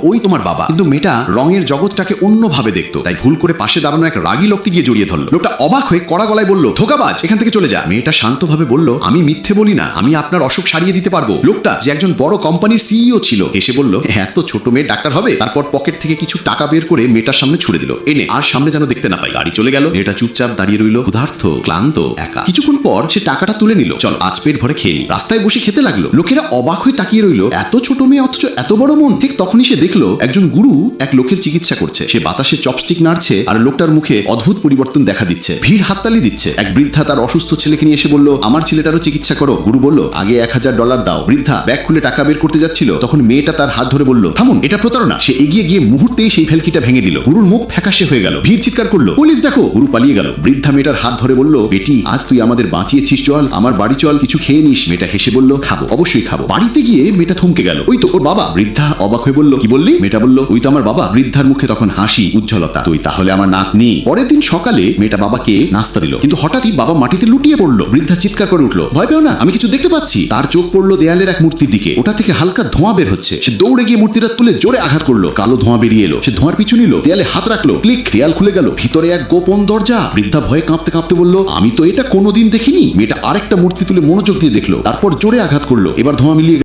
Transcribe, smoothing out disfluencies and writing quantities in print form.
ওই তোমার বাবা। কিন্তু মেয়েটা রঙের জগৎটাকে অন্যভাবে দেখতো, তাই ভুল করে পাশে দাঁড়ানো এক রাগী লোককে গিয়ে জড়িয়ে ধরলো। লোকটা অবাক হয়ে কড়া গলায় বলল, ধোঁকাবাজ, এখান থেকে চলে যা। মেয়েটা শান্তভাবে বলল, আমি মিথ্যে বলি না, আমি আপনার অসুখ সারিয়ে দিতে পারবো। লোকটা, যে একজন বড় কোম্পানির সিইও ছিল, এসে বলল, এত ছোট মেয়ে ডাক্তার হবে? তারপর পকেট থেকে কিছু টাকা বের করে মেয়েটার সামনে ছুড়ে দিল। এনে আর সামনে যেন দেখতে না পাই। গাড়ি চলে গেল। মেয়েটা চুপচাপ দাঁড়িয়ে রইল, ক্ষুধার্ত, ক্লান্ত, একা। কিছুক্ষণ পর সে টাকাটা তুলে নিল। চল আজ পেট ভরে খেয়ে নি। রাস্তায় বসে খেতে লাগলো। লোকেরা অবাক হয়ে তাকিয়ে রইল, এত ছোট মেয়ে অথচ এত বড় মন। ঠিক তখনই সে দেখলো একজন গুরু এক লোকের চিকিৎসা করছে। সে বাতাসে চপস্টিক নাড়ছে আর লোকটার মুখে অদ্ভুত পরিবর্তন দেখা দিচ্ছে। ভিড় হাততালি দিচ্ছে। এক বৃদ্ধা তার অসুস্থ ছেলেকে নিয়ে এসে বলল, আমার ছেলেটারও চিকিৎসা করো। গুরু বলল, আগে $1000 দাও। বৃদ্ধা ব্যাগ খুলে টাকা বের করতে যাচ্ছিল, তখন মেয়েটা তার হাত ধরে বলল, থামুন, এটা প্রতারণা। সে এগিয়ে গিয়ে মুহূর্তেই সেই ভেলকিটা ভেঙে দিল। গুরুর মুখ ফ্যাকাশে হয়ে গেল। ভিড় চিৎকার করলো, পুলিশ ডাকো। গুরু পালিয়ে গেল। বৃদ্ধা মেয়েটার হাত ধরে বলল, বেটি, আজ তুই আমাদের বাঁচিয়েছিস, চল আমার বাড়ি চল, কিছু খেয়ে নিস। মেয়েটা হেসে বলল, খাবো, অবশ্যই খাবো। বাড়িতে গিয়ে মেয়েটা থমকে গেল, ওই তো ওর বাবা। বৃদ্ধা অবাক হয়ে বলল, কি বললি? মেয়েটা বলল, ওই তো আমার বাবা। বৃদ্ধার মুখে তখন হাসি, উজ্জ্বলতা। তুই তাহলে আমার নাতনি। পরের দিন সকালে মেয়েটা বাবাকে নাস্তা দিল, কিন্তু হঠাৎই বাবা মাটিতে লুটিয়ে পড়লো। বৃদ্ধা চিৎকার করে উঠলো, ভয় পেও না, আমি কিছু দেখতে পাচ্ছি। তার চোখ পড়লো দেয়ালের এক মূর্তির দিকে। ওটা থেকে হালকা ধোঁয়া বের হচ্ছে। সে দৌড়ে গিয়ে মূর্তিটা তুলে জোরে আঘাত করলো। কালো ধোঁয়া বেরিয়ে এলো। সে ধোঁয়ার পিছু নিল, দেয়ালে হাত রাখলো, ক্লিক, দেয়াল খুলে গেল। ভিতরে এক গোপন দরজা। বৃদ্ধা ভয়ে কাঁপতে কাঁপতে বলল, আমি তো এটা কোনোদিন দেখিনি। মেয়েটা আরেকটা মূর্তি তুলে মনোযোগ দিয়ে দেখলো, তারপর জোরে আঘাত করলো। এবার ধোঁয়া মিলিয়ে